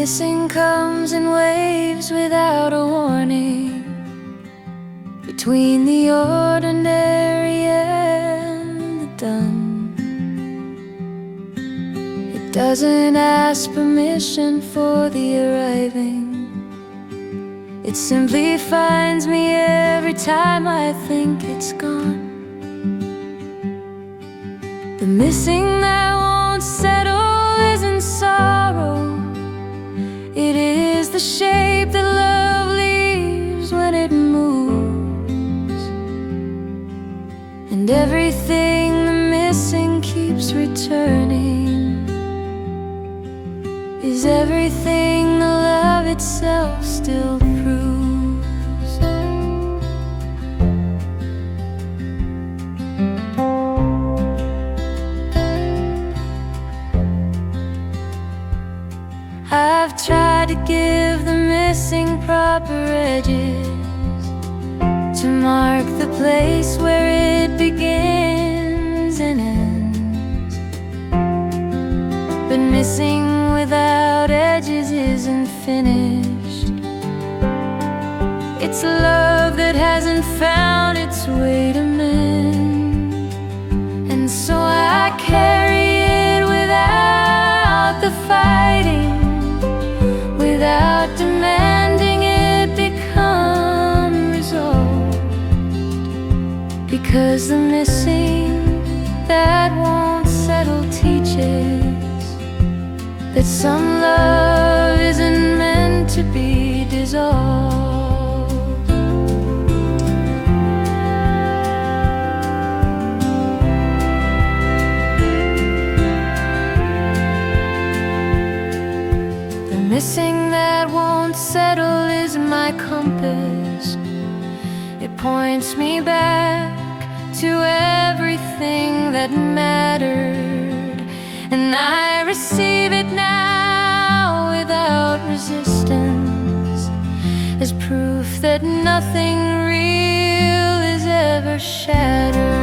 missing comes in waves without a warning, between the ordinary and the done. It doesn't ask permission for the arriving, it simply finds me every time I think it's gone. The missing that won't settle isn't sorrow, it is the shape that love leaves when it moves. And everything the missing keeps returning is everything the love itself still proves. I've tried to give the missing proper edges to mark the place where it begins and ends, but missing without edges isn't finished. It's love that hasn't found its way to mend, and so I carry it without the fighting, without demanding it become resolved, because the missing that won't settle teaches that some love isn't meant to be dissolved. The missing that won't settle is my compass. It points me back to everything that mattered, and I receive it now without resistance, as proof that nothing real is ever shattered.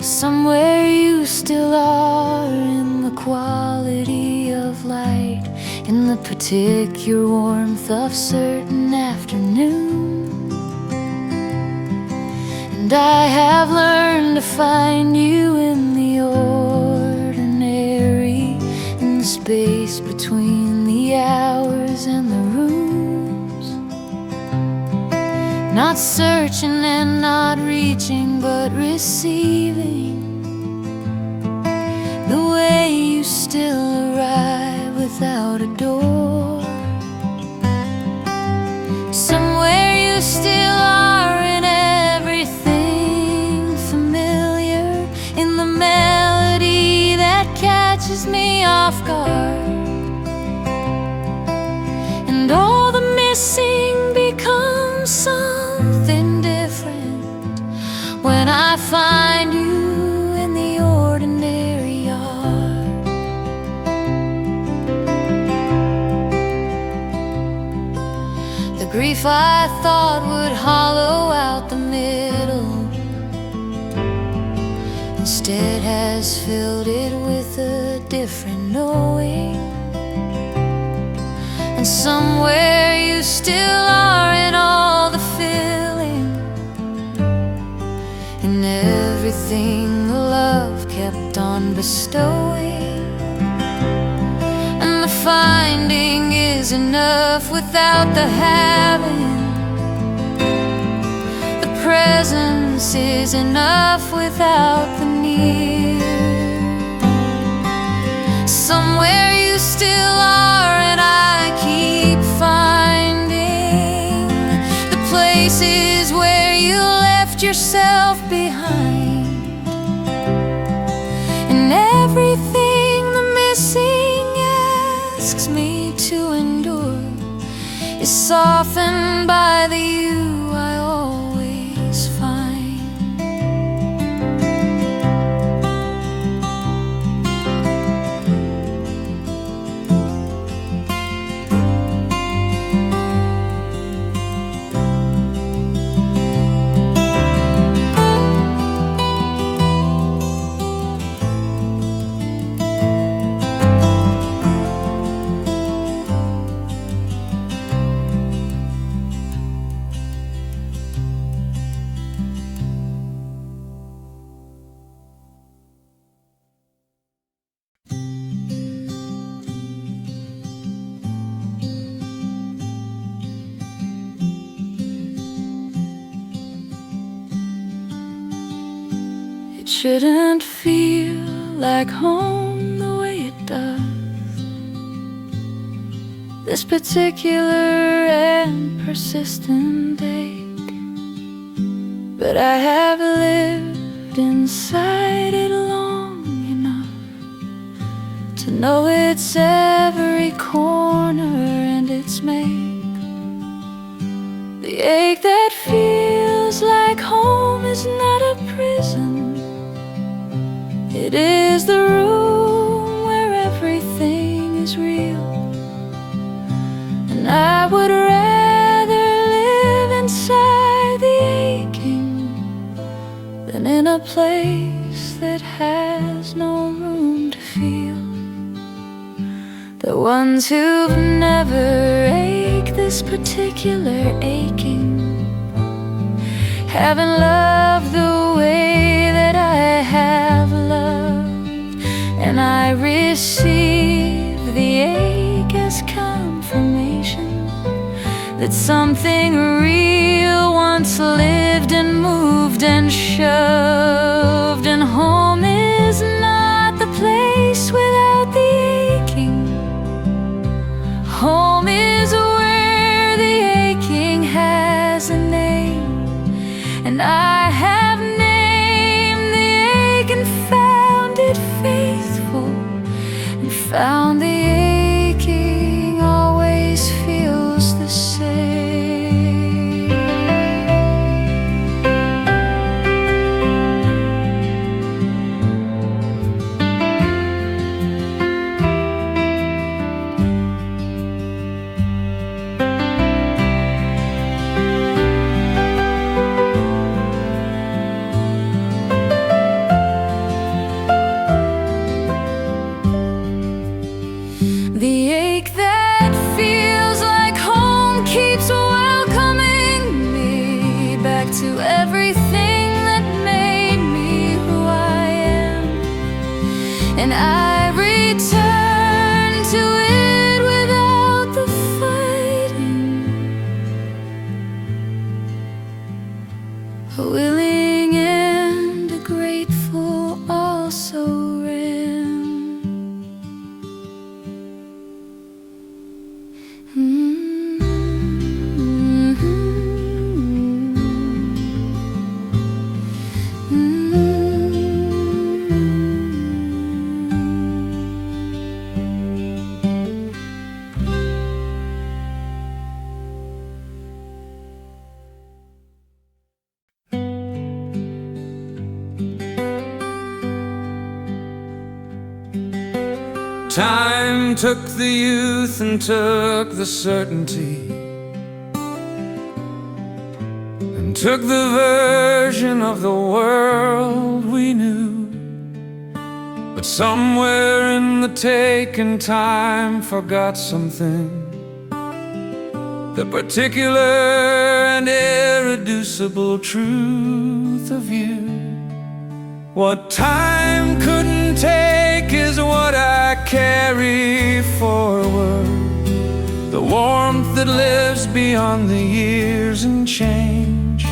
Somewhere you still are in the quality of light, in the particular warmth of certain afternoon. And I have learned to find you in the ordinary, in the space between the hours and the rooms. Not searching and not reaching, but receiving, the way you still arrive without a door. Somewhere you still are in everything familiar, in the melody that catches me off guard. And all the missing becomes something different when I find you in the ordinary yard. The grief I thought would hollow out the middle instead has filled it with a different knowing. And somewhere you still are in all the filling, in everything the love kept on bestowing. And the finding is enough without the having, the presence is enough without the near. Somewhere you still are, and I keep finding the places where you left yourself behind. And everything the missing asks me to endure is softened by the you I always find. It shouldn't feel like home the way it does, this particular and persistent ache. But I have lived inside it long enough to know its every corner and its make. The ache that feels like home is not a prison. It is the room where everything is real. And I would rather live inside the aching than in a place that has no room to feel. The ones who've never ached this particular aching haven't loved the way that I have loved, and I receive the ache as confirmation that something real once lived and moved and shoved. And home is not the place without the aching. Home is where the aching has a name, and I have named the ache and found it faithful, and found the aching always feels the same. The ache that feels like home keeps welcoming me back to everything that made me who I am, and I return to it without the fighting, willing and grateful also ran. Time took the youth and took the certainty, and took the version of the world we knew. But somewhere in the taking, time forgot something, the particular and irreducible truth of you. What time couldn't take is what I carry forward, the warmth that lives beyond the years and change.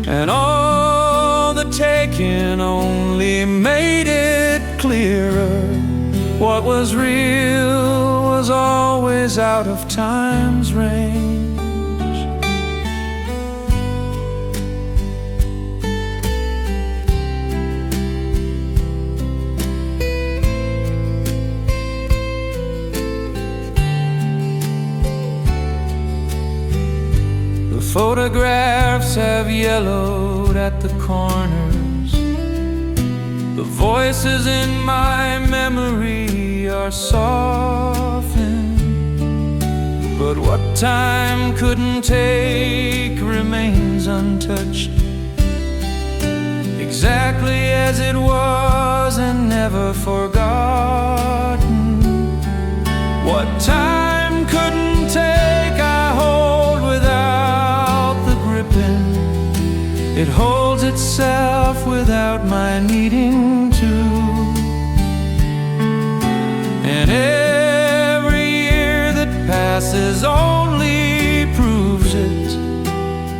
And all the taking only made it clearer, what was real was always out of time's range. photographs have yellowed at the corners. The voices in my memory are softened. But what time couldn't take remains untouched, exactly as it was and never forgotten. What time couldn't take I hold without the gripping. It holds itself without my needing to. And every year that passes only proves it,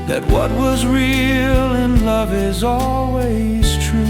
that what was real in love is always true.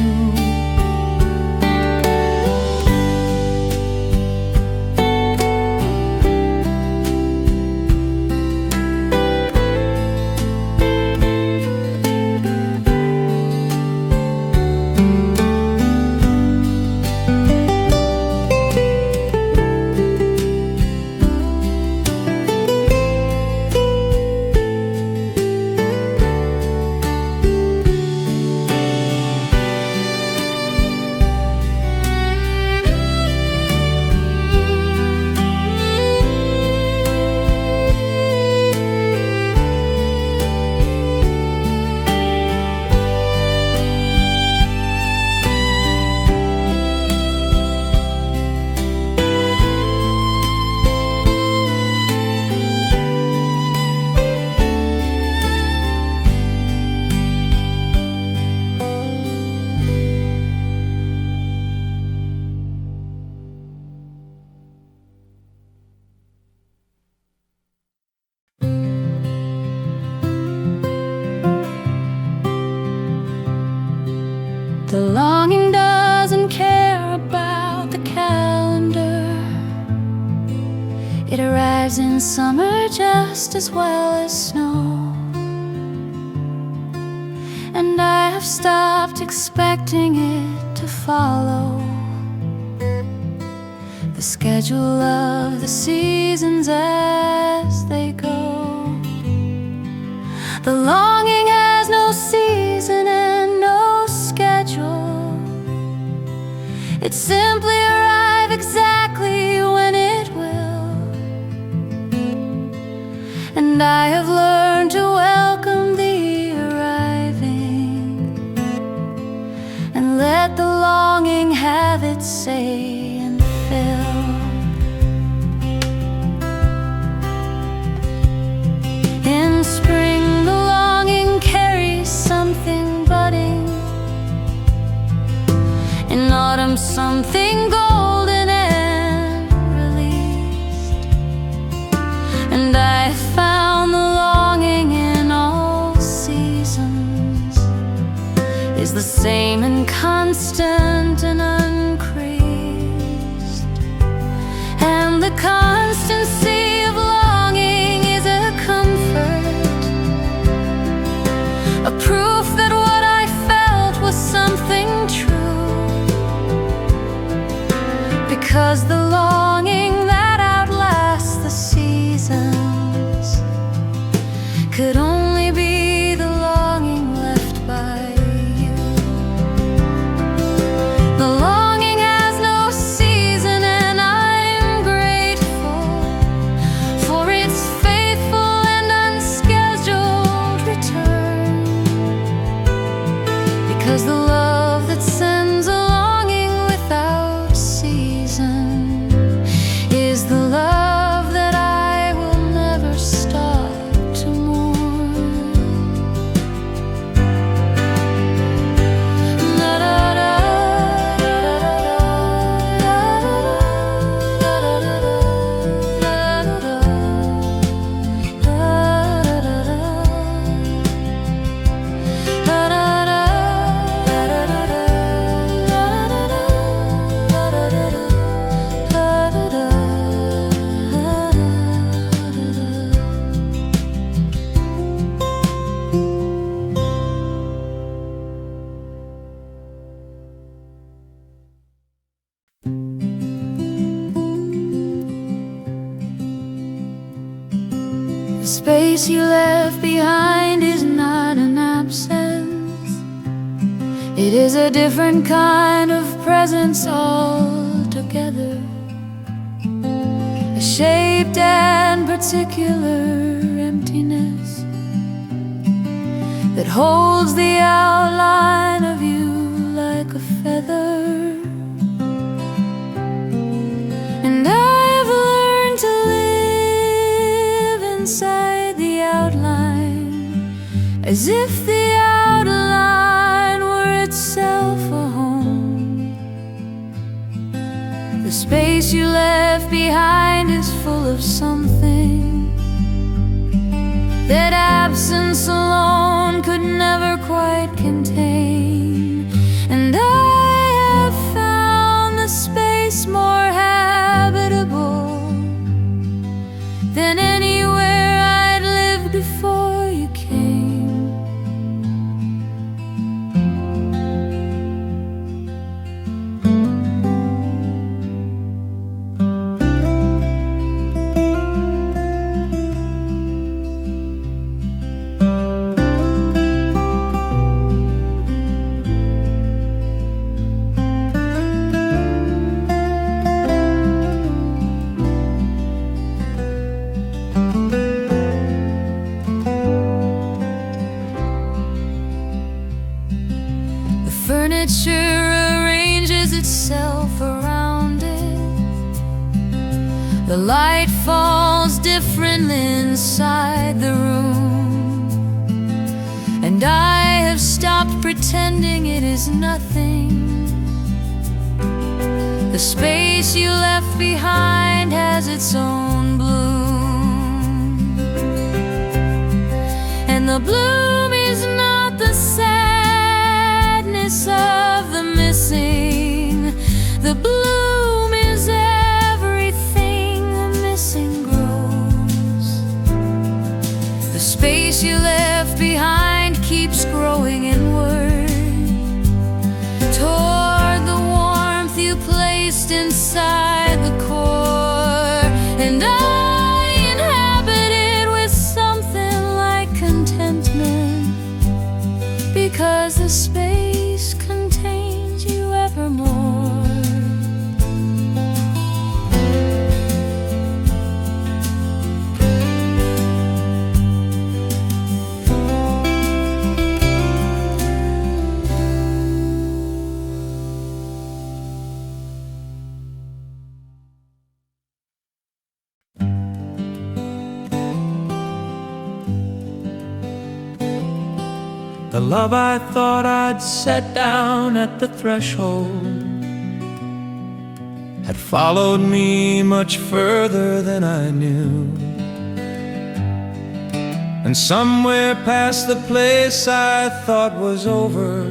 The longing doesn't care about the calendar. It arrives in summer just as well as snow. And I have stopped expecting it to follow the schedule of the seasons as they go. The longing has no season and no schedule. It simply arrives exactly when it will. And I have learned to welcome the arriving and let the longing have its say and fill. In spring the longing carries something budding. In autumn something golden and released. And I found the longing in all seasons is the same and constant and uncreased. And the constancy of longing is a comfort, a proof that what I felt was something true. Because the longing that outlasts the seasons could only be the longing left by you. The longing has no season and I'm grateful for its faithful and unscheduled return. space you left behind is not an absence. It is a different kind of presence altogether, a shaped and particular emptiness that holds the outline of you like a feather. And I've learned to live inside the outline, as if the outline were itself a home. The space you left behind is full of something that absence alone could never quite contain. And I have found the space more habitable than anywhere I'd lived before you came. Furniture arranges itself around it. The light falls differently inside the room, and I have stopped pretending it is nothing. The space you left behind has its own bloom, and the bloom is not the sadness of the missing. The bloom is everything the missing grows. The space you left behind keeps growing inward toward the warmth you placed inside the core. And I inhabit it with something like contentment, because the space contains you evermore. The love I thought I'd set down at the threshold had followed me much further than I knew. And somewhere past the place I thought was over,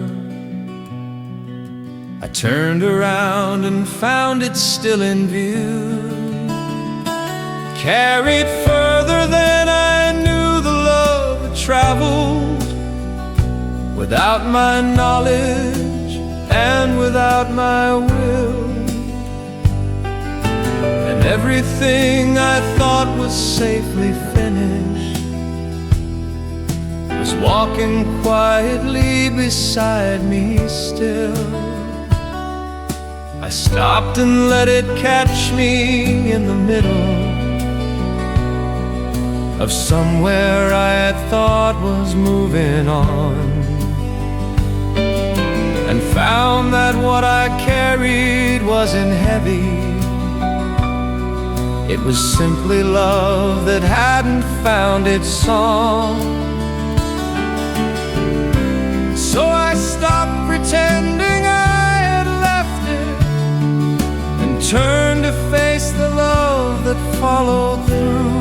I turned around and found it still in view. Carried further than I knew the love had traveled, without my knowledge and without my will. And everything I thought was safely finished was walking quietly beside me still. I stopped and let it catch me in the middle of somewhere I had thought was moving on, and found that what I carried wasn't heavy. It was simply love that hadn't found its song. So I stopped pretending I had left it and turned to face the love that followed through.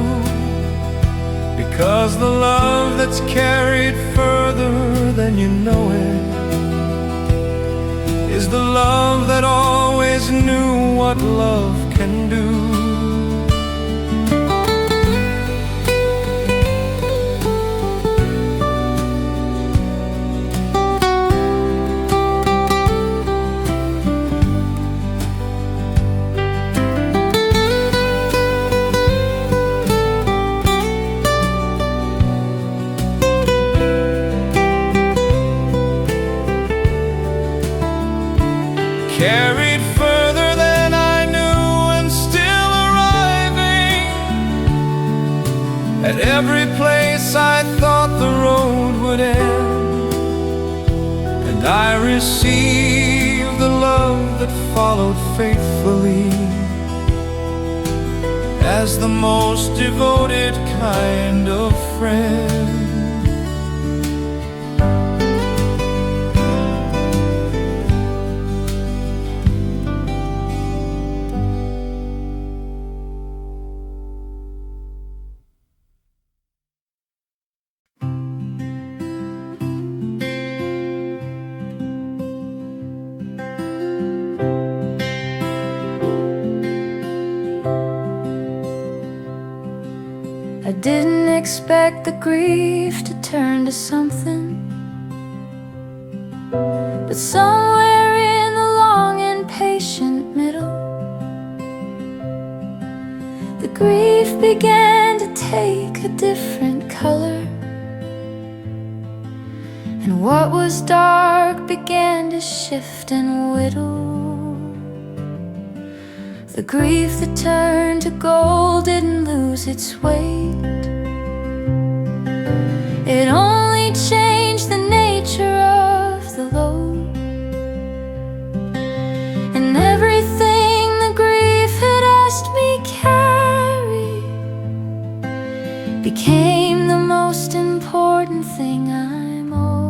Because the love that's carried further than you know it is the love that always knew what love can do. I thought the road would end, and I received the love that followed faithfully as the most devoted kind of friend. I didn't expect the grief to turn to something, but somewhere in the long and patient middle, the grief began to take a different color, and what was dark began to shift and whittle. The grief that turned to gold didn't lose its weight. It only changed the nature of the load, and everything the grief had asked me carry became the most important thing I'm owed.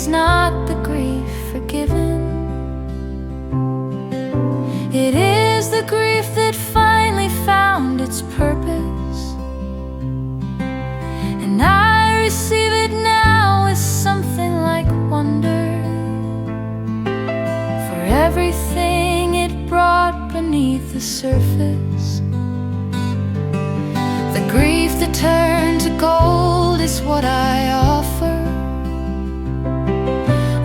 Not the grief forgiven. It is the grief that finally found its purpose, and I receive it now with something like wonder for everything it brought beneath the surface. The grief that turned to gold is what I offer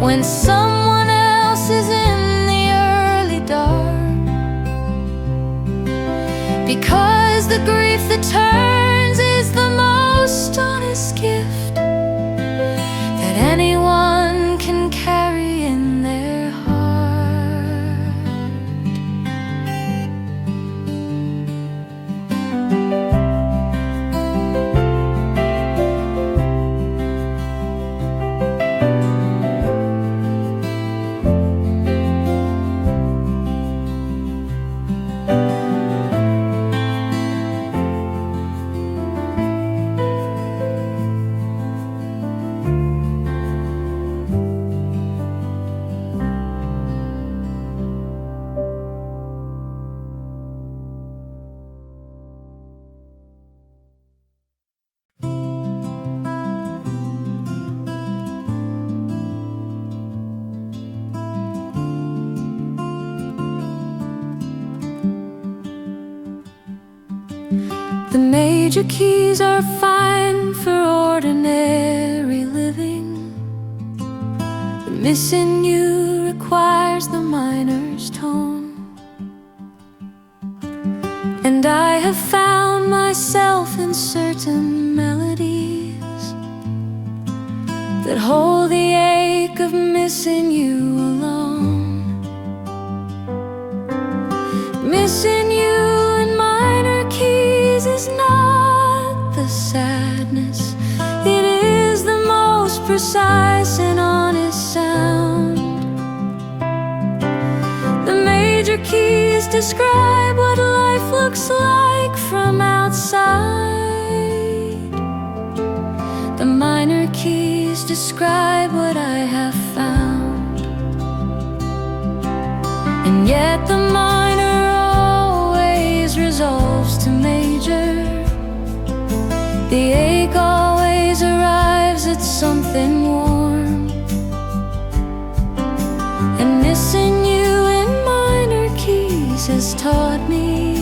when someone else is in the early dark, because the grief that turns is the most honest gift that anyone can carry in their heart. The major keys are fine for ordinary living. The missing you requires the minor's tone, and I have found myself in certain melodies that hold the ache of missing you alone. Missing you in minor keys is not the sadness, it is the most precise and honest sound. The major keys describe what life looks like from outside. The minor keys describe what I have found, and yet the minor always resolves to major. The ache always arrives at something warm, and missing you in minor keys has taught me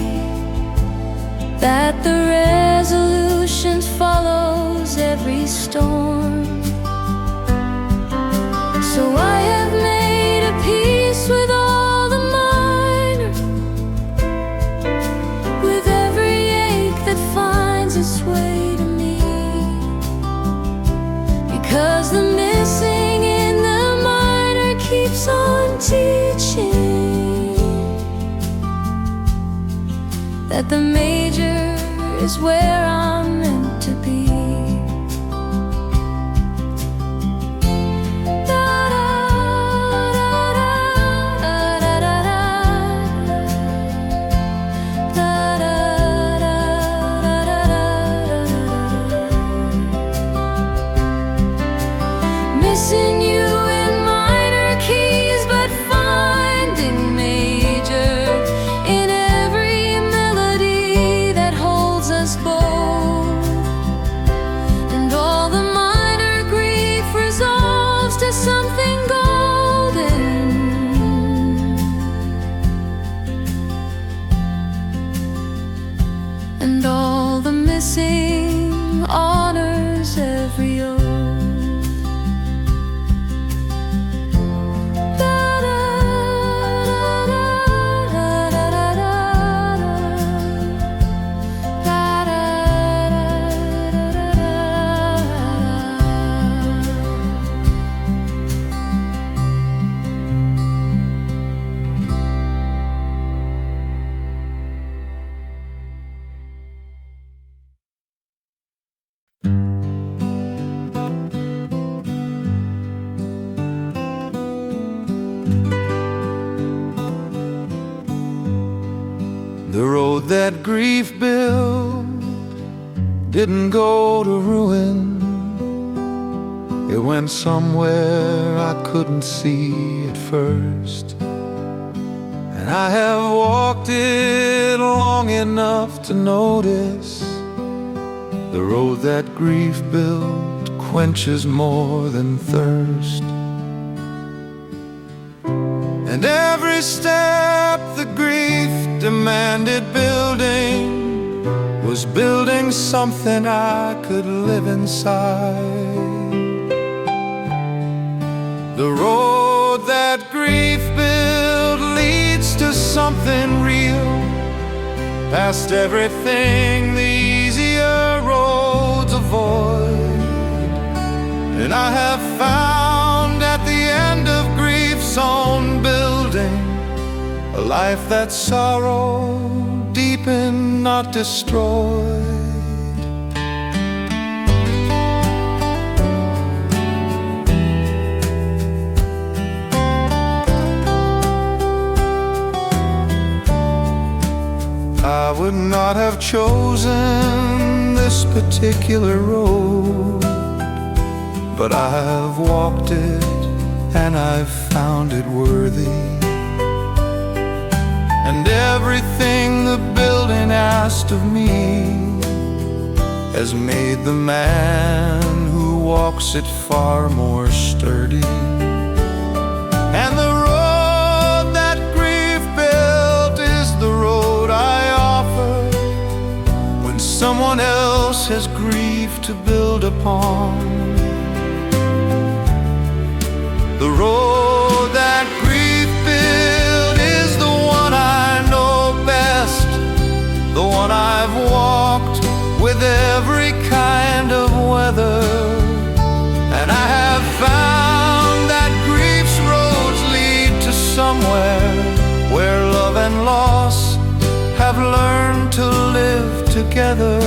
that the resolution follows every storm. So I have made a peace with all the minor, that the major is where I'm meant to be. Missing you in minor keys, but finding major in every melody that holds us both. And all the minor grief resolves to something golden. And all the missing honors every oath. The road that grief built didn't go to ruin. It went somewhere I couldn't see at first. And I have walked it long enough to notice the road that grief built quenches more than thirst. And every step the grief demanded building was building something I could live inside. The road that grief built leads to something real, past everything the easier roads avoid. And I have found at the end of grief's own building a life that's sorrow deepened, not destroyed. I would not have chosen this particular road, but I've walked it and I've found it worthy. And everything the building asked of me has made the man who walks it far more sturdy. And the road that grief built is the road I offer when someone else has grief to build upon. The road that grief built is the one I know best, the one I've walked with every kind of weather. And I have found that grief's roads lead to somewhere where love and loss have learned to live together.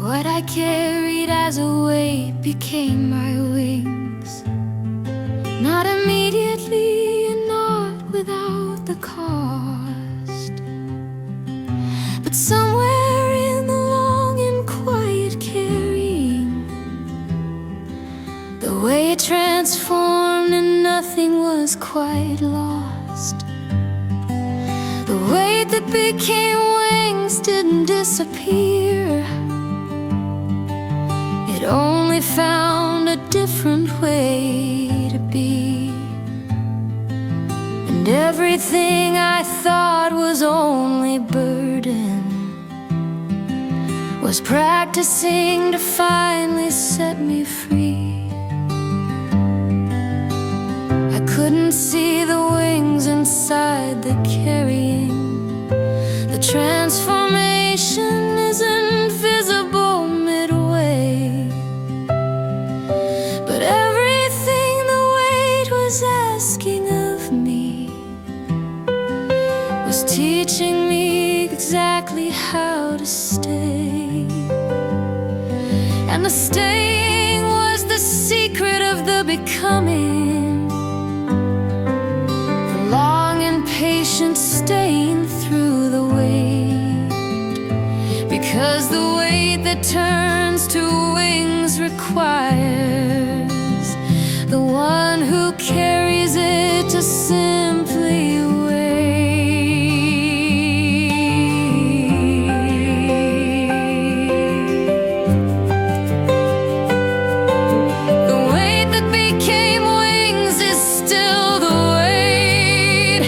What I carried as a weight became my wings, not immediately and not without the cost, but somewhere in the long and quiet transformed and nothing was quite lost. The weight that became wings didn't disappear. It only found a different way to be. And everything I thought was only burden was practicing to finally set me free. I couldn't see the wings inside the carrying. The transformation isn't visible midway, but everything the weight was asking of me was teaching me exactly how to stay. And the staying was the secret of the becoming. The long and patient staying through the weight, because the weight that turns to wings requires the one who carries it to simply wait. The weight that became wings is still the weight,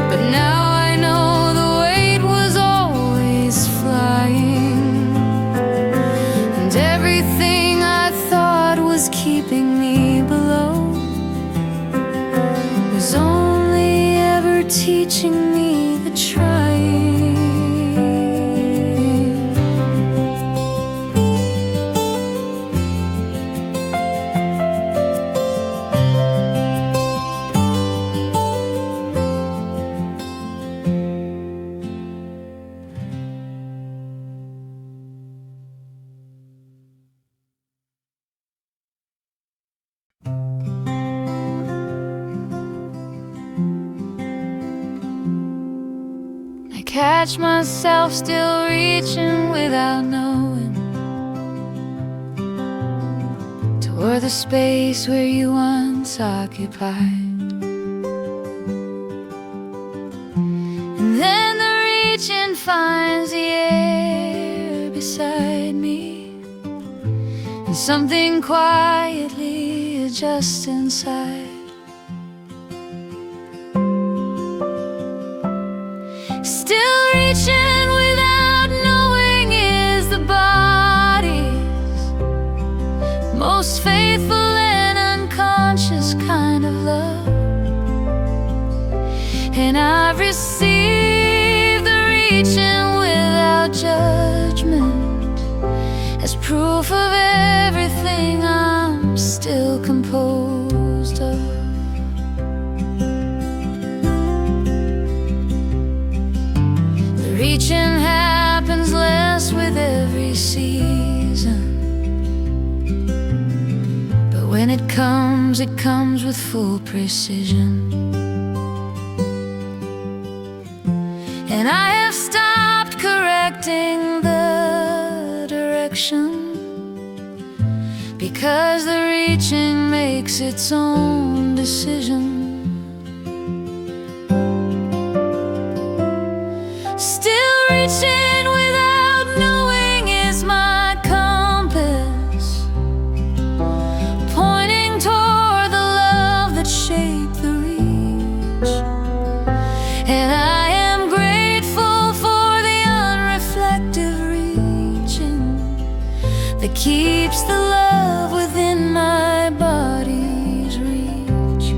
but now I know the weight was always flying, and everything I thought was keeping me below was only ever teaching me the trying. I catch myself still reaching without knowing toward the space where you once occupied. And then the reaching finds the air beside me, and something quietly adjusts inside. Still reaching without knowing is the body's most faithful and unconscious kind of love. And I've received the reaching without judgment as proof of everything I'm still composed of. Reaching happens less with every season, but when it comes with full precision. And I have stopped correcting the direction, because the reaching makes its own decision. Still reaching without knowing is my compass, pointing toward the love that shaped the reach. And I am grateful for the unreflective reaching that keeps the love within my body's reach.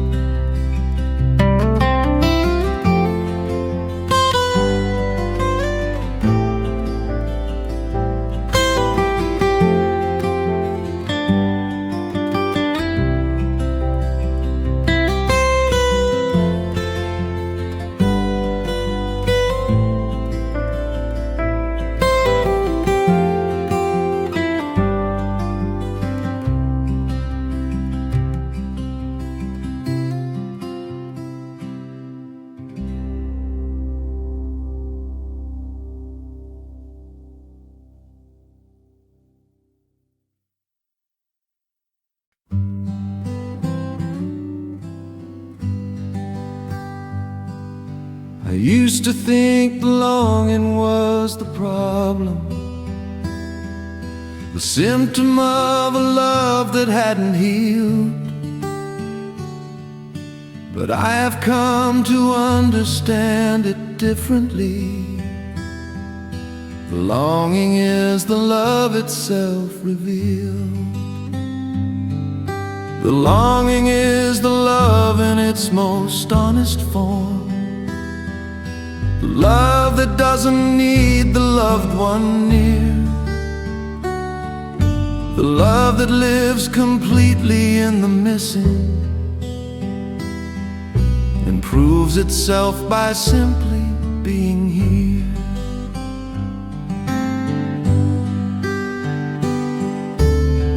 I used to think the longing was the problem, the symptom of a love that hadn't healed. But I have come to understand it differently. The longing is the love itself revealed. The longing is the love in its most honest form. The love that doesn't need the loved one near. The love that lives completely in the missing and proves itself by simply being here.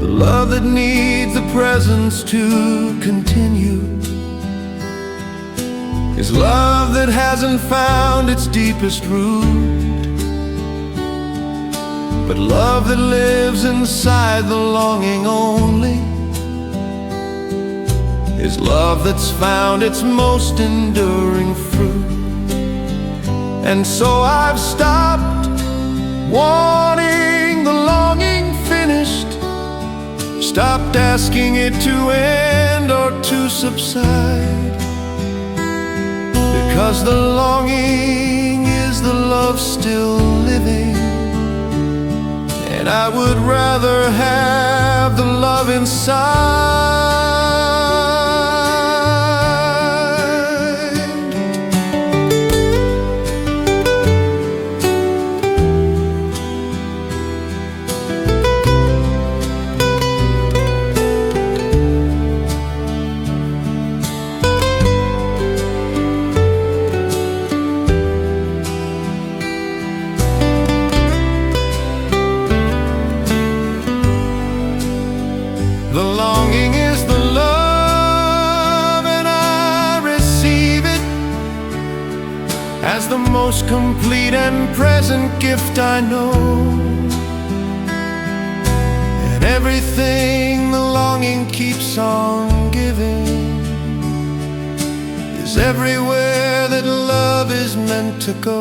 The love that needs the presence to continue is love that hasn't found its deepest root, but love that lives inside the longing only is love that's found its most enduring fruit. And so I've stopped wanting the longing finished, stopped asking it to end or to subside, because the longing is the love still living, and I would rather have the love inside. The longing is the love, and I receive it as the most complete and present gift I know. And everything the longing keeps on giving is everywhere that love is meant to go.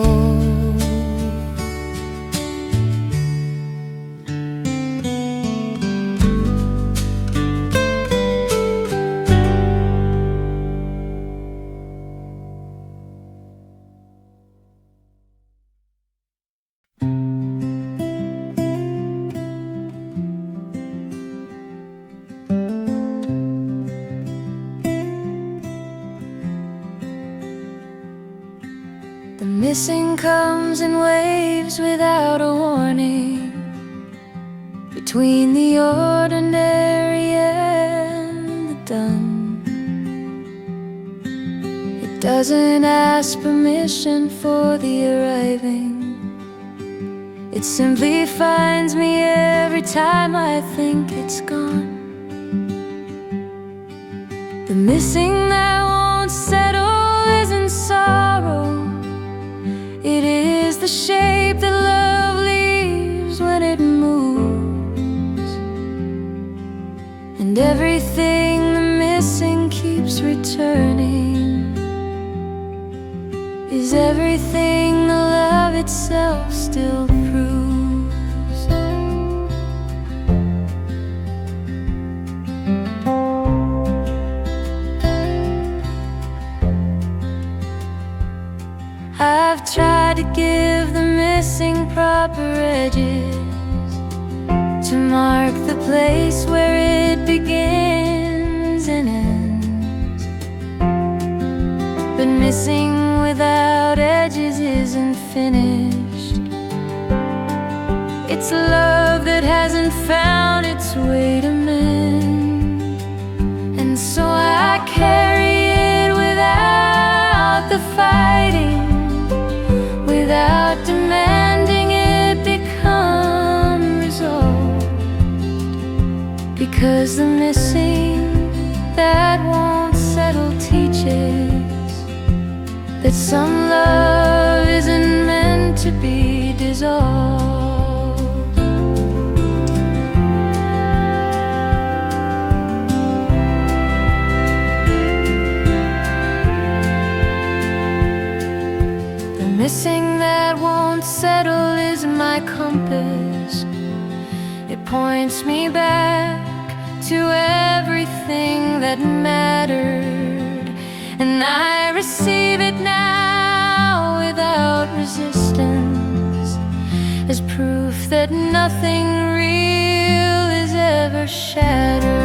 The missing comes in waves without a warning, between the ordinary and the done. It doesn't ask permission for the arriving, it simply finds me every time I think it's gone. The missing that won't settle isn't sorrow, it is the shape that love leaves when it moves. And everything the missing keeps returning is everything the love itself still proves. I've tried to give the missing proper edges to mark the place where it begins and ends, but missing without edges isn't finished. It's love that hasn't found its way to mend, and so I carry it without the fighting, without demanding it become resolved, because the missing that won't settle teaches that some love isn't meant to be dissolved. takes me back to everything that mattered, and I receive it now without resistance, as proof that nothing real is ever shattered.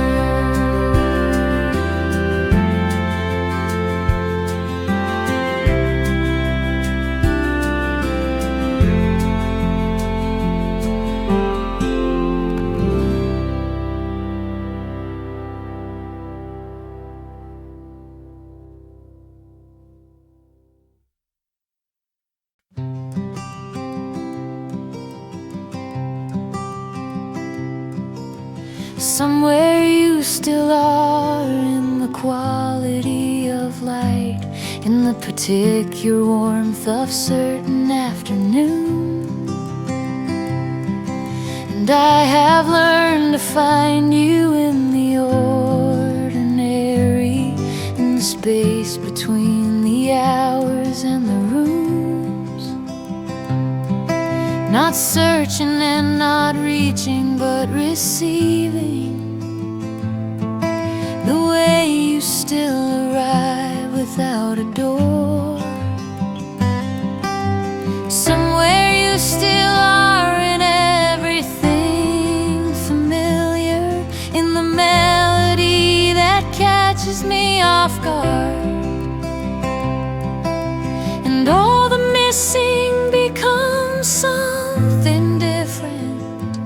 Somewhere you still are in the quality of light, in the particular warmth of certain afternoon. And I have learned to find you in the ordinary, in the space between the hours and the rooms. Not searching and not reaching, but receiving, the way you still arrive without a door. Somewhere you still are in everything familiar, in the melody that catches me off guard. And all the missing becomes something different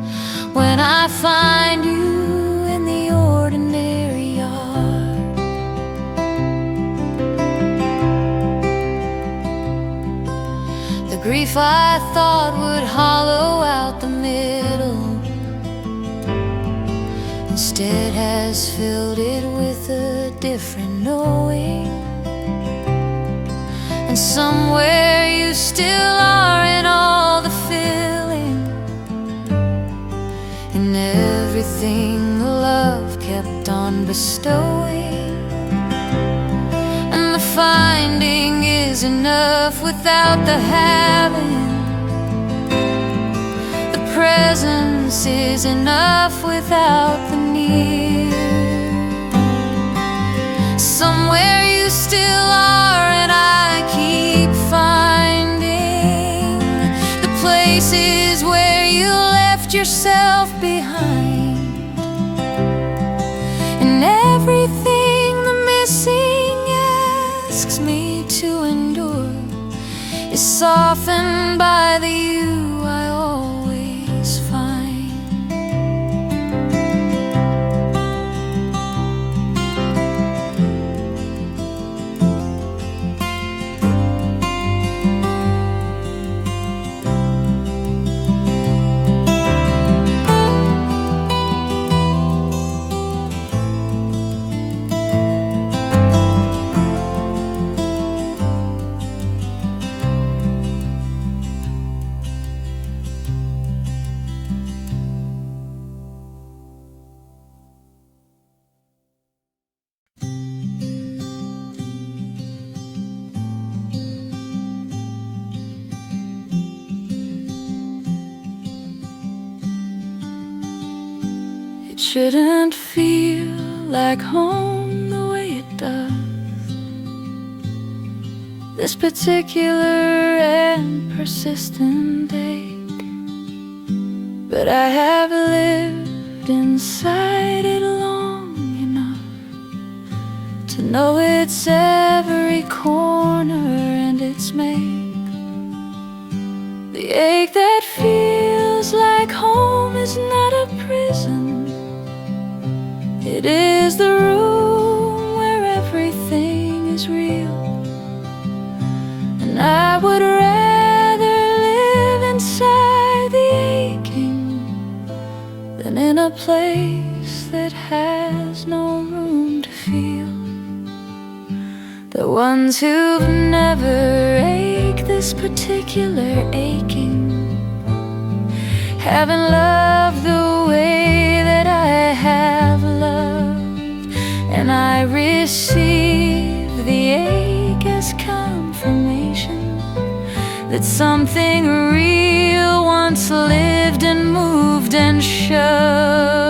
when I find you in the ordinary yard. The grief I thought would hollow out the middle instead has filled it with a different knowing. And somewhere you still are in all the filling, in everything the love kept on bestowing. And the finding is enough without the having. The presence is enough without the near. Somewhere you still are, and I keep finding the places where you left yourself behind. And everything the missing asks me to endure is softened by the you I always find. It shouldn't feel like home the way it does, this particular and persistent ache. But I have lived inside it long enough to know its every corner and its make. The ache that feels like home is not a prison. It is the room where everything is real. And I would rather live inside the aching than in a place that has no room to feel. The ones who've never ached this particular aching haven't loved the way that I have loved. And I receive the ache as confirmation that something real once lived and moved and shoved.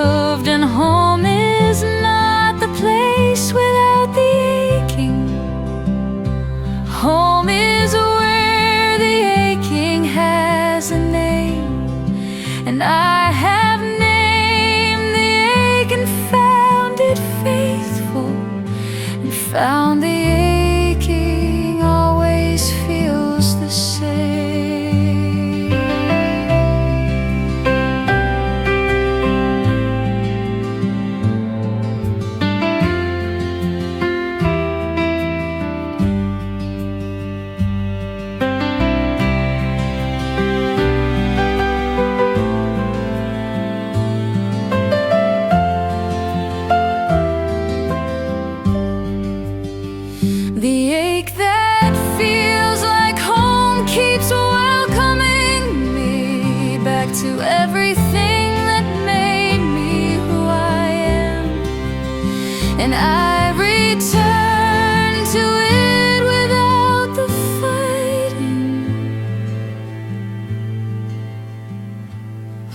and I return to it without the fighting,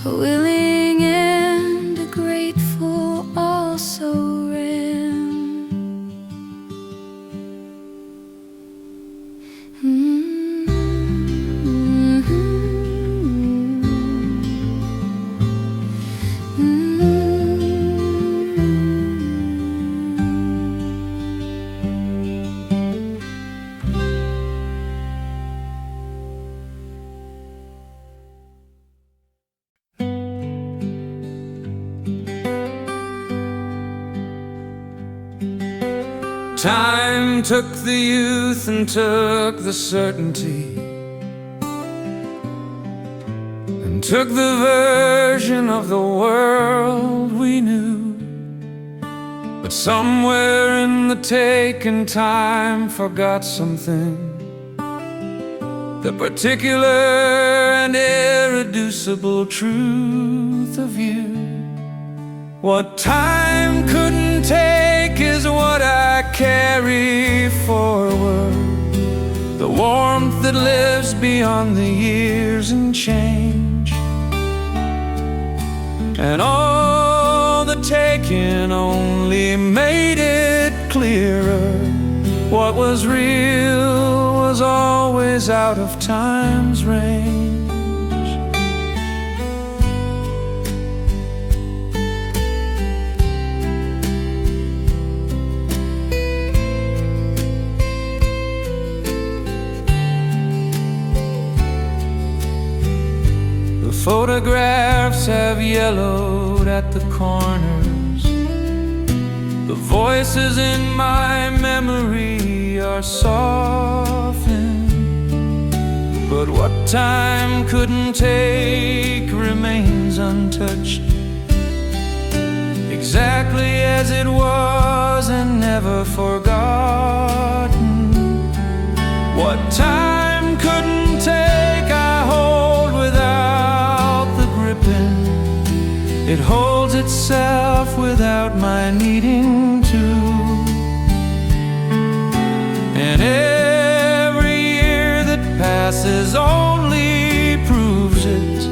willing and grateful also ran. Time took the youth and took the certainty, and took the version of the world we knew. But somewhere in the taking, time forgot something, the particular and irreducible truth of you. What time couldn't take is what I carry forward, the warmth that lives beyond the years and change. And all the taking only made it clearer, what was real was always out of time's range. Photographs have yellowed at the corners, the voices in my memory are softened, but what time couldn't take remains untouched, exactly as it was and never forgotten. What time couldn't take I hold without the gripping, it holds itself without my needing to. And every year that passes only proves it,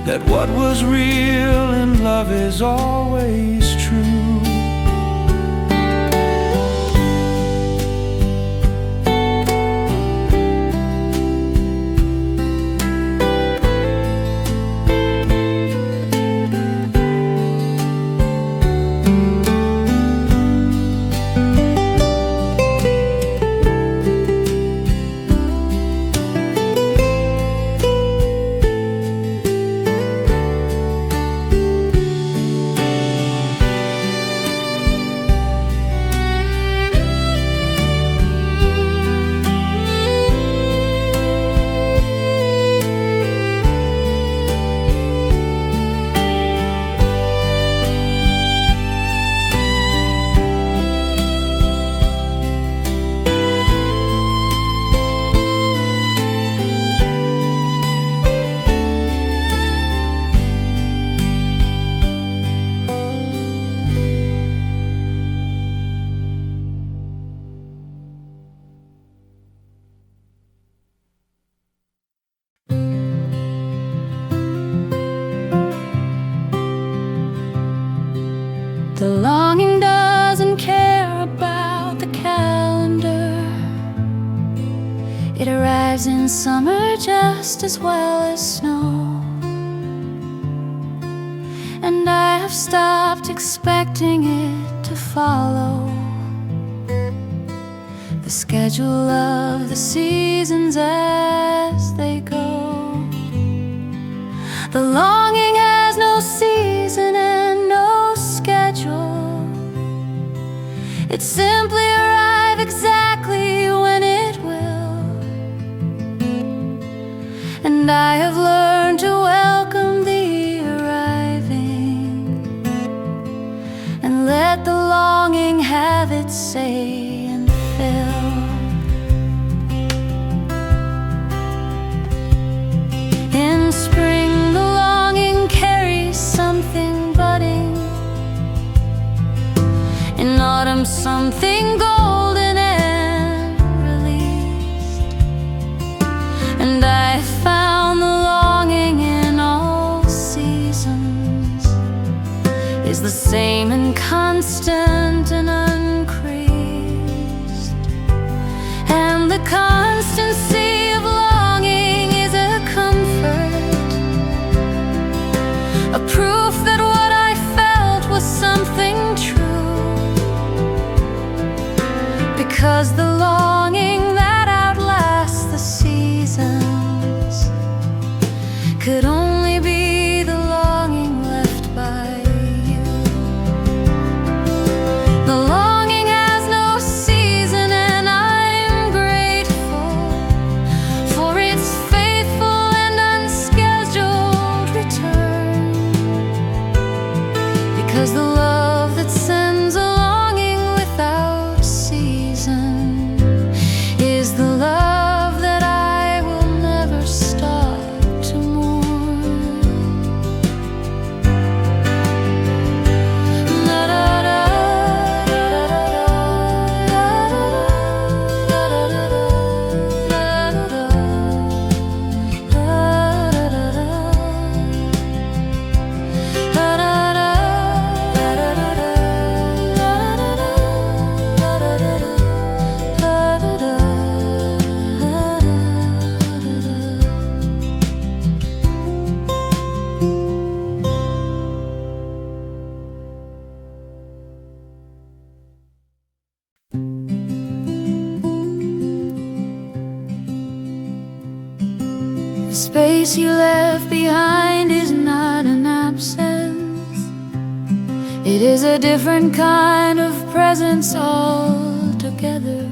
that what was real in love is always true. The longing doesn't care about the calendar. It arrives in summer just as well as snow. And I have stopped expecting it to follow the schedule of the seasons as they go. The longing has no season and no schedule. It simply arrives exactly when it will. And I have learned to welcome the arriving and let the longing have its say and fill. In spring the longing carries something budding. In autumn from something golden and released. And I found the longing in all seasons is the same and constant and uncreased. And the constancy of longing is a comfort, a proof that what I felt was something true. Because the longing that outlasts the seasons could only be the longing left by you. The longing has no season, and I'm grateful for its faithful and unscheduled return. Because the love that sends a longing without season is the love that I will never stop to mourn. La da da da The space you left behind is not an absence. It is a different kind of presence altogether.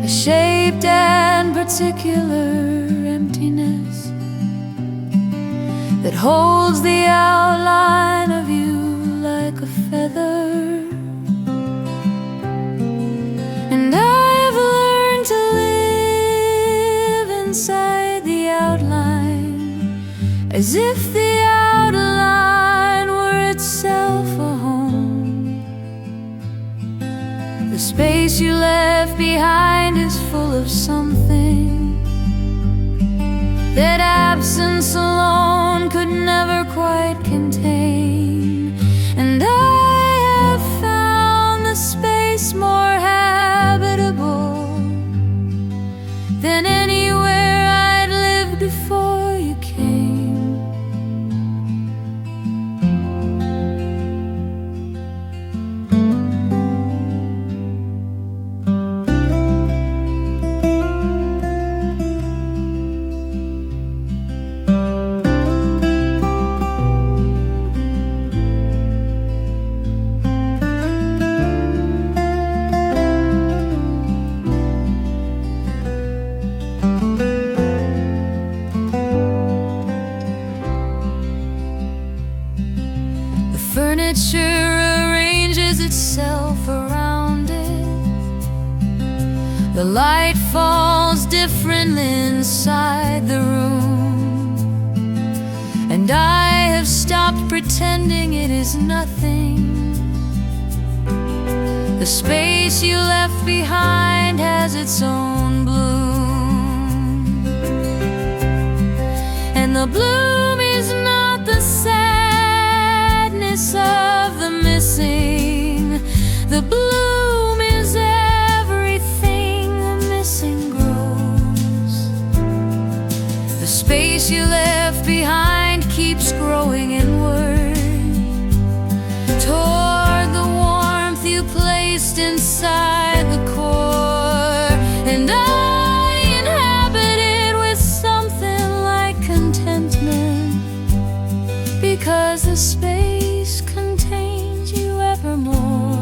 A shaped and particular emptiness that holds the outline of you like a feather. And I've learned to live inside the outline, as if the outline were itself a home. The space you left behind is full of something that absence alone could never quite contain. And I have found the space more habitable than anywhere I'd lived before you came. Furniture arranges itself around it. The light falls differently inside the room. And I have stopped pretending it is nothing. The space you left behind has its own bloom. And the bloom is not the sadness of the missing. The bloom is everything the missing grows. The space you left behind keeps growing inward toward the warmth you placed inside the core. And I inhabit it with something like contentment, because the space contains you evermore.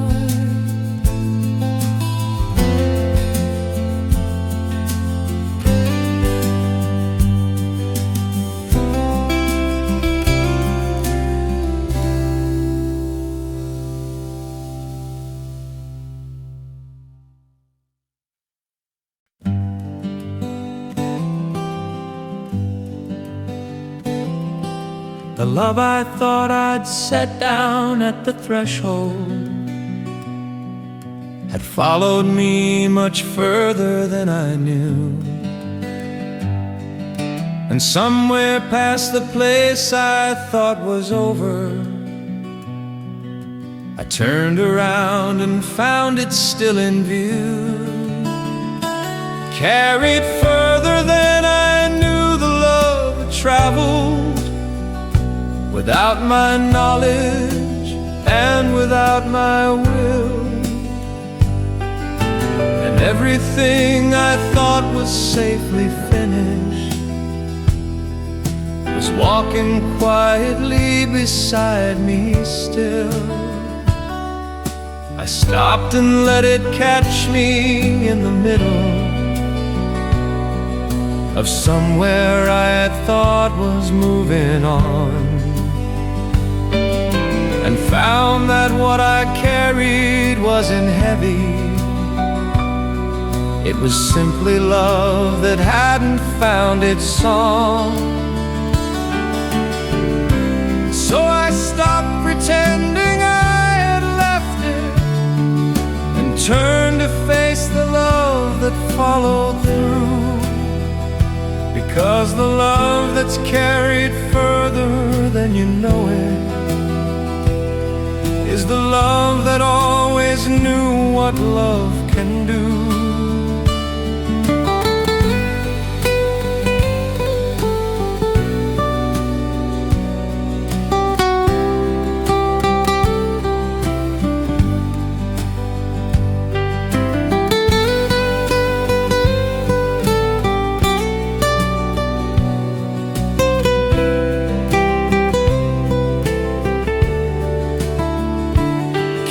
The love I thought I'd set down at the threshold had followed me much further than I knew. And somewhere past the place I thought was over, I turned around and found it still in view. Carried further than I knew the love had traveled, without my knowledge and without my will. And everything I thought was safely finished was walking quietly beside me still. I stopped and let it catch me in the middle of somewhere I had thought was moving on, and found that what I carried wasn't heavy. It was simply love that hadn't found its song. So I stopped pretending I had left it and turned to face the love that followed through. Because the love that's carried further than you know it is the love that always knew what love can do.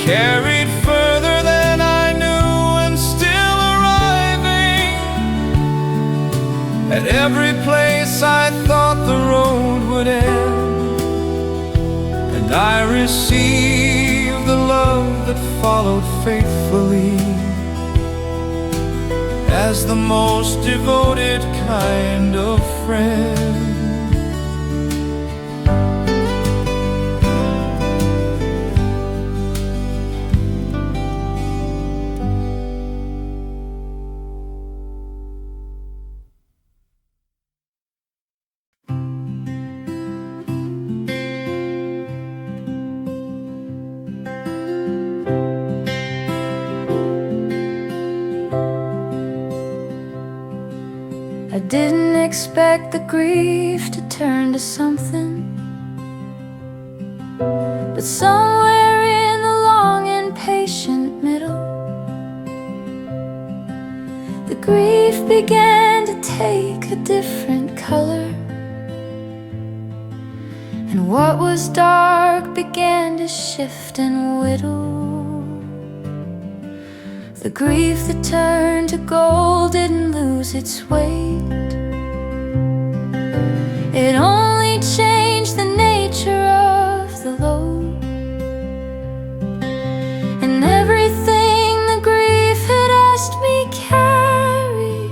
Carried further than I knew and still arriving at every place I thought the road would end. And I received the love that followed faithfully as the most devoted kind of friend. I didn't expect the grief to turn to something, but somewhere in the long and patient middle, the grief began to take a different color, and what was dark began to shift and whittle. The grief that turned to gold didn't lose its weight. It only changed the nature of the load. And everything the grief had asked me carry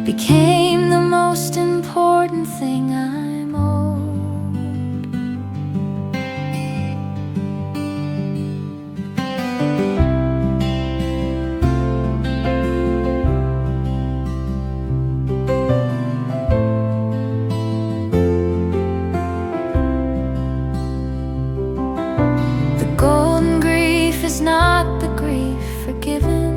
became the most important thing I'm owed. Not the grief forgiven.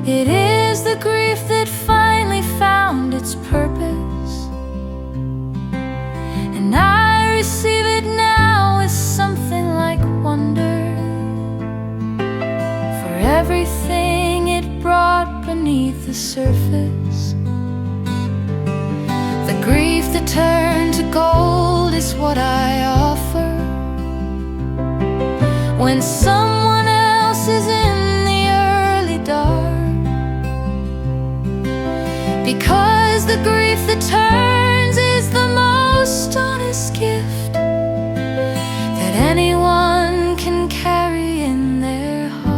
It is the grief that finally found its purpose, and I receive it now with something like wonder for everything it brought beneath the surface. The grief that turned to gold is what I offer when someone else is in the early dark, because the grief that turns is the most honest gift that anyone can carry in their heart.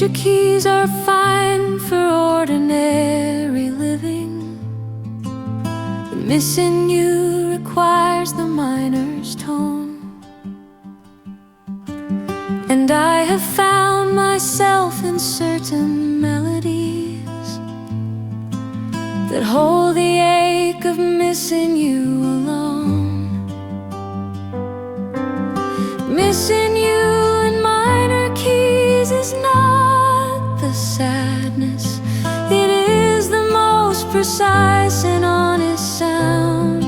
major keys are fine for ordinary living. The missing you requires the minor's tone. And I have found myself in certain melodies that hold the ache of missing you alone. Missing you in minor keys is not the sadness. It is the most precise and honest sound.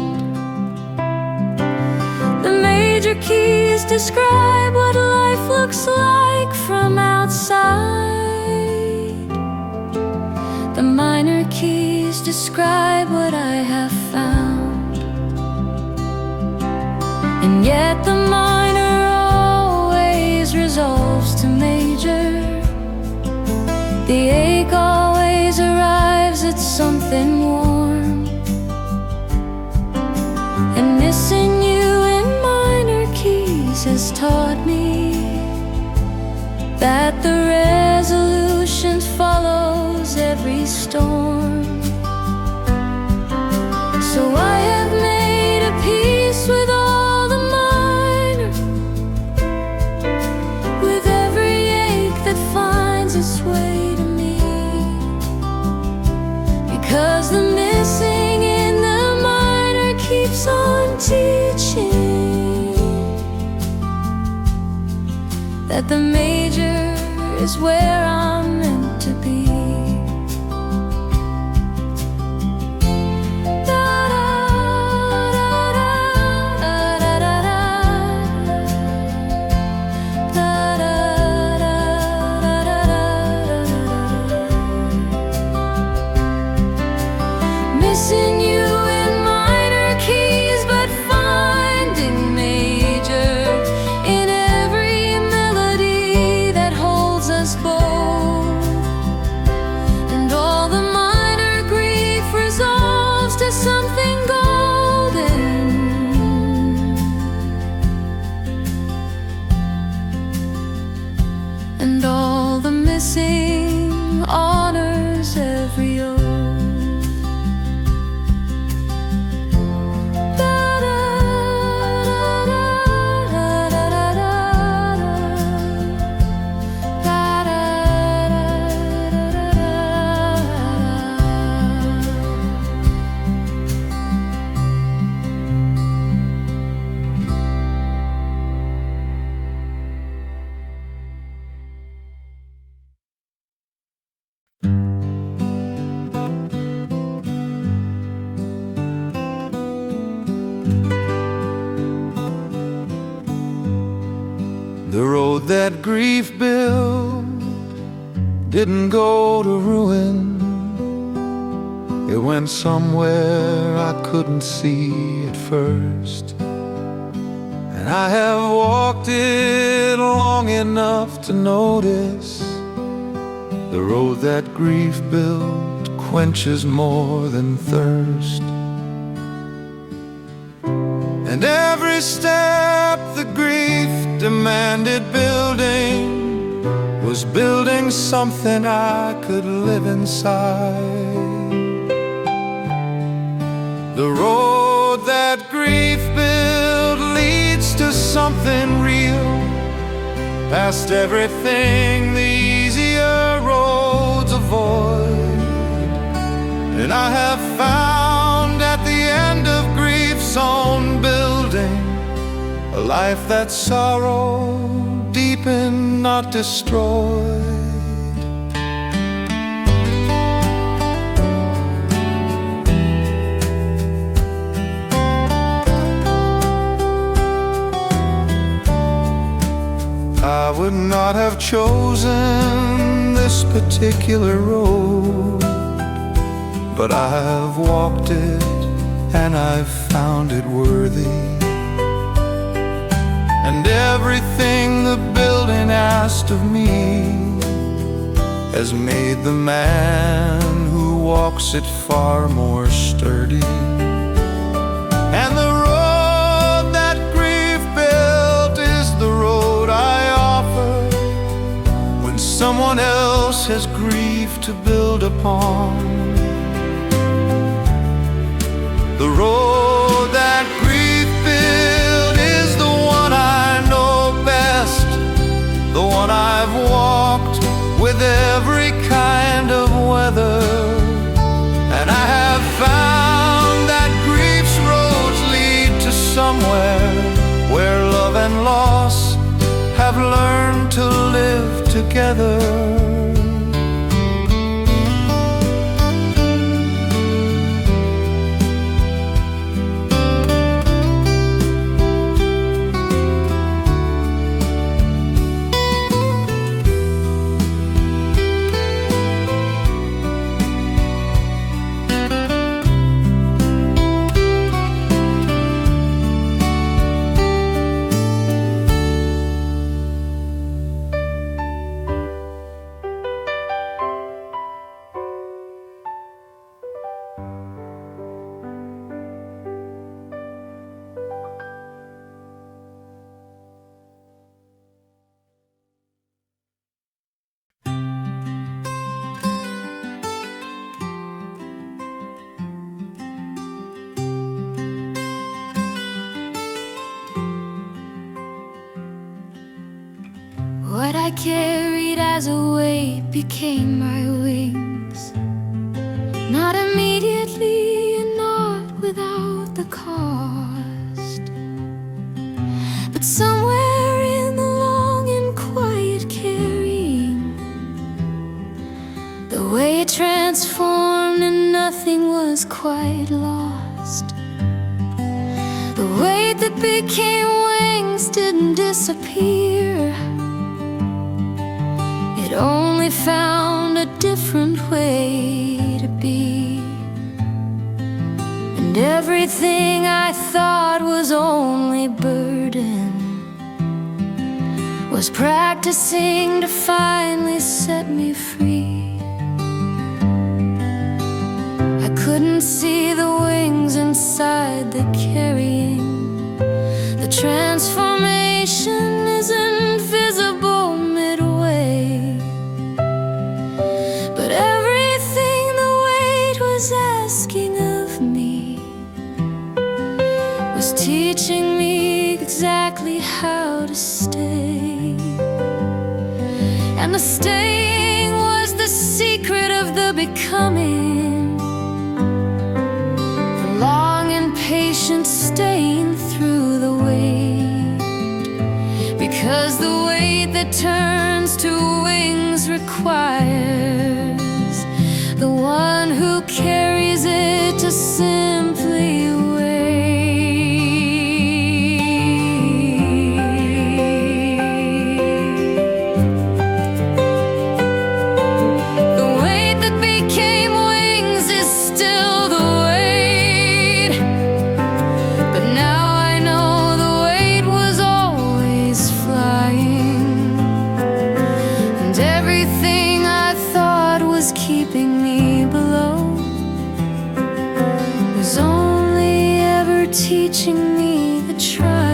The major keys describe what life looks like from outside. The minor keys describe what I have found. And yet the minor always resolves to major. The ache always arrives at something warm. And missing you in minor keys has taught me that the resolution follows every storm. So I have made a peace with all the minor, with every ache that finds its way to me, because the missing in the minor keeps on teaching that the major is where I'm meant to be. Missing you in minor keys, but finding major in every melody that holds us both. And all the minor grief resolves to something golden. And all the missing honors every oath. The road that grief built didn't go to ruin. It went somewhere I couldn't see at first. And I have walked it long enough to notice the road that grief built quenches more than thirst. And every step the grief demanded building was building something I could live inside. The road that grief built leads to something real, past everything the easier roads avoid. And I have found at the end of grief's own building a life that's sorrow deepened, not destroyed. I would not have chosen this particular road, but I've walked it and I've found it worthy. And everything the building asked of me has made the man who walks it far more sturdy. And the road that grief built is the road I offer when someone else there's grief to build upon. The road that grief built is the one I know best, the one I've walked with every kind of weather. And I have found that grief's roads lead to somewhere where love and loss have learned to live together. What I carried as a weight became my wings, not immediately and not without the cost, but somewhere in the long and quiet carrying, the way it transformed and nothing was quite lost. The weight that became wings didn't disappear, it only found a different way to be. And everything I thought was only burden was practicing to finally set me free. I couldn't see the wings inside the carrying. The transformation isn't visible midway, but everything the weight was asking of me was teaching me exactly how to stay. And the staying was the secret of the becoming, the long and patient staying through the weight, because the weight that turns to wings requires the one who carries it to simply wait. The weight that became wings is still the weight, but now I know the weight was always flying, and everything I thought was keeping me below was only ever teaching me the trying.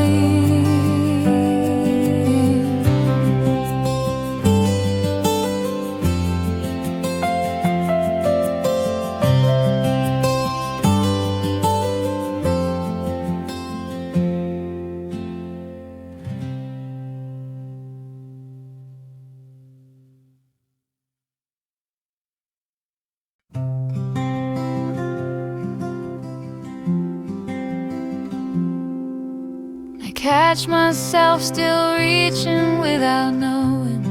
I catch myself still reaching without knowing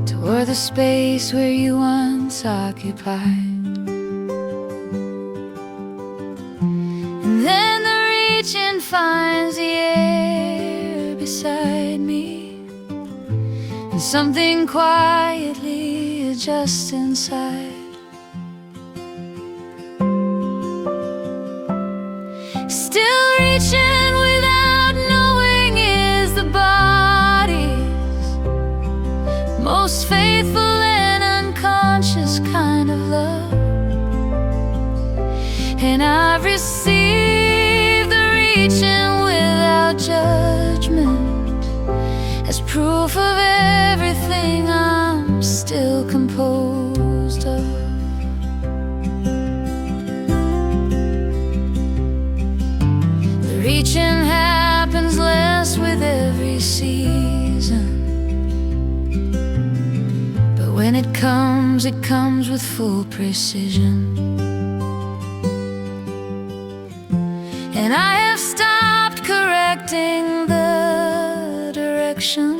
toward the space where you once occupied, and then the reaching finds the air beside me, and something quietly adjusts inside. Still reaching without knowing is the body's most faithful and unconscious kind of love. And I've received the reaching without judgment as proof of everything composed of. The reaching happens less with every season, but when it comes with full precision. And I have stopped correcting the direction,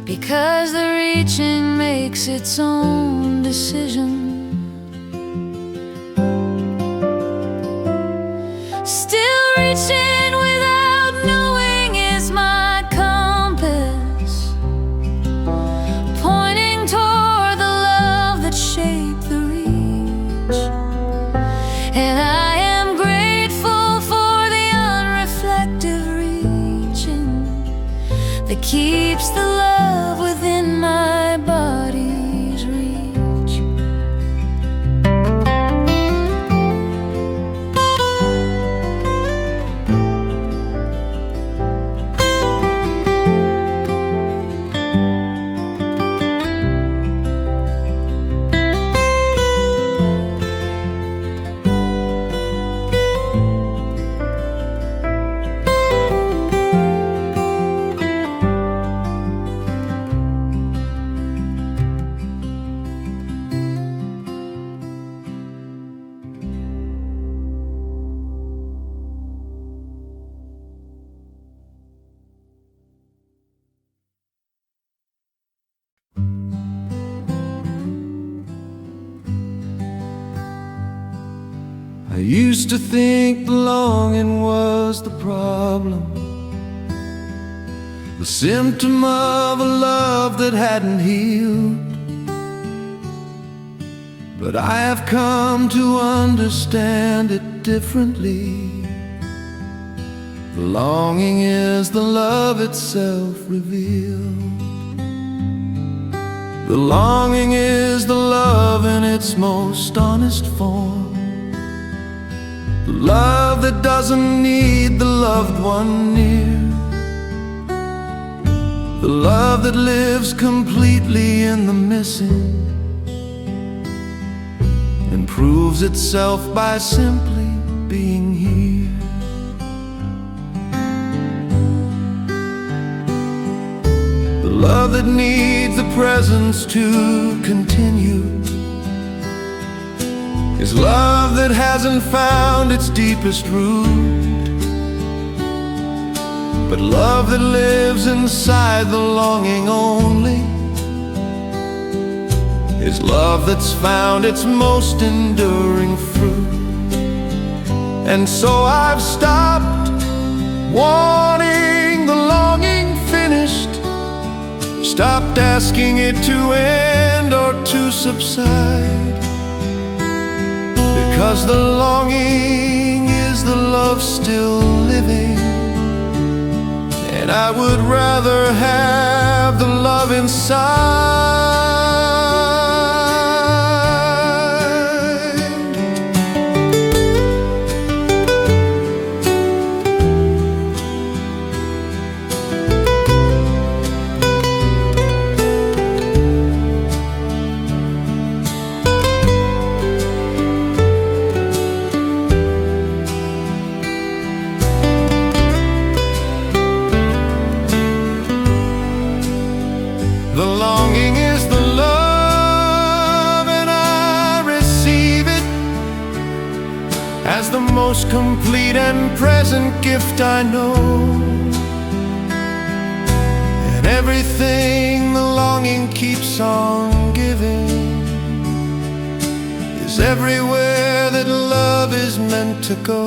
because the reaching makes its own decision. Still reaching without knowing is my compass, pointing toward the love that shaped the reach. And I am grateful for the unreflective reaching that keeps the love within my body's reach. I used to think belonging was the problem, the symptom of a love that hadn't healed. But I have come to understand it differently. The longing is the love itself revealed. The longing is the love in its most honest form. The love that doesn't need the loved one near. The love that lives completely in the missing and proves itself by simply being here. The love that needs the presence to continue is love that hasn't found its deepest root, but love that lives inside the longing only is love that's found its most enduring fruit. And so I've stopped wanting the longing finished, stopped asking it to end or to subside, because the longing is the love still living, and I would rather have the love inside. The longing is the love, and I receive it as the most complete and present gift I know. And everything the longing keeps on giving is everywhere that love is meant to go.